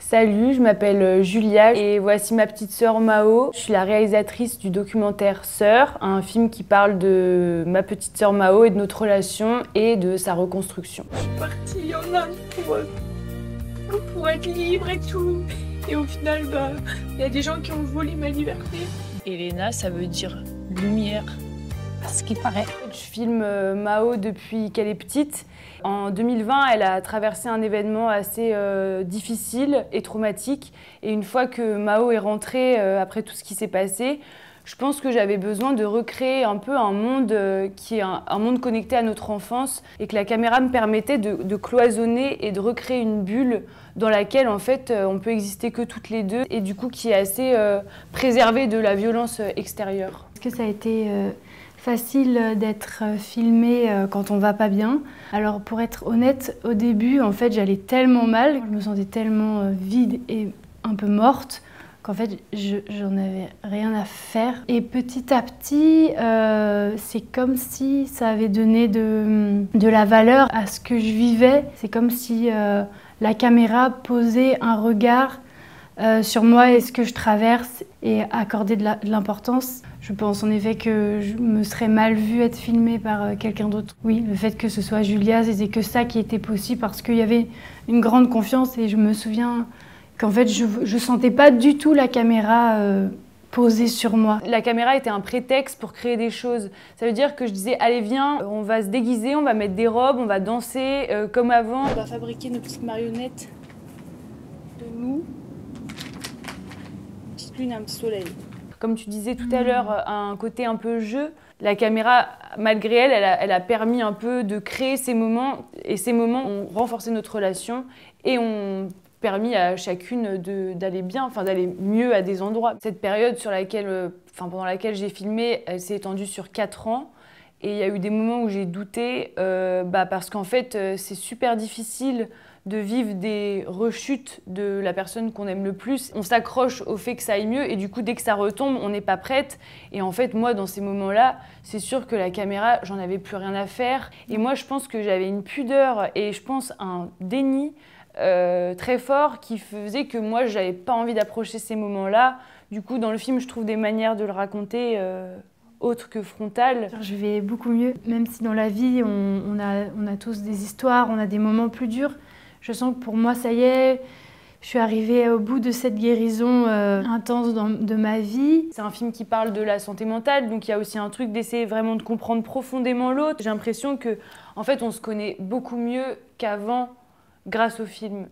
Salut, je m'appelle Julia et voici ma petite sœur Mao. Je suis la réalisatrice du documentaire Sœur, un film qui parle de ma petite sœur Mao et de notre relation et de sa reconstruction. Je suis partie en Inde pour être libre et tout. Et au final, il y a des gens qui ont volé ma liberté. Elena, ça veut dire lumière, à ce qui paraît. Je filme Mao depuis qu'elle est petite. En 2020, elle a traversé un événement assez difficile et traumatique. Et une fois que Mao est rentrée, après tout ce qui s'est passé, je pense que j'avais besoin de recréer un peu un monde qui est un monde connecté à notre enfance et que la caméra me permettait de cloisonner et de recréer une bulle dans laquelle en fait on peut exister que toutes les deux et du coup qui est assez préservée de la violence extérieure. Est-ce que ça a été facile d'être filmé quand on va pas bien? Alors pour être honnête, au début en fait j'allais tellement mal, je me sentais tellement vide et un peu morte qu'en fait j'en avais rien à faire. Et petit à petit, c'est comme si ça avait donné de la valeur à ce que je vivais. C'est comme si la caméra posait un regard sur moi et ce que je traverse et accordait de l'importance. Je pense en effet que je me serais mal vue être filmée par quelqu'un d'autre. Oui, le fait que ce soit Julia, c'était que ça qui était possible parce qu'il y avait une grande confiance et je me souviens qu'en fait je sentais pas du tout la caméra posée sur moi. La caméra était un prétexte pour créer des choses. Ça veut dire que je disais allez viens, on va se déguiser, on va mettre des robes, on va danser comme avant. On va fabriquer nos petites marionnettes de nous. Une petite lune, un petit soleil. Comme tu disais tout à l'heure, un côté un peu jeu. La caméra, malgré elle, elle a permis un peu de créer ces moments. Et ces moments ont renforcé notre relation et ont permis à chacune d'aller bien, enfin d'aller mieux à des endroits. Cette période pendant laquelle j'ai filmé, elle s'est étendue sur 4 ans. Et il y a eu des moments où j'ai douté, parce qu'en fait, c'est super difficile de vivre des rechutes de la personne qu'on aime le plus. On s'accroche au fait que ça aille mieux et du coup, dès que ça retombe, on n'est pas prête. Et en fait, moi, dans ces moments-là, c'est sûr que la caméra, j'en avais plus rien à faire. Et moi, je pense que j'avais une pudeur et je pense un déni très fort qui faisait que moi, j'avais pas envie d'approcher ces moments-là. Du coup, dans le film, je trouve des manières de le raconter autre que frontale. Je vais beaucoup mieux, même si dans la vie, on a tous des histoires, on a des moments plus durs. Je sens que pour moi, ça y est, je suis arrivée au bout de cette guérison intense de ma vie. C'est un film qui parle de la santé mentale, donc il y a aussi un truc d'essayer vraiment de comprendre profondément l'autre. J'ai l'impression que, en fait, on se connaît beaucoup mieux qu'avant grâce au film.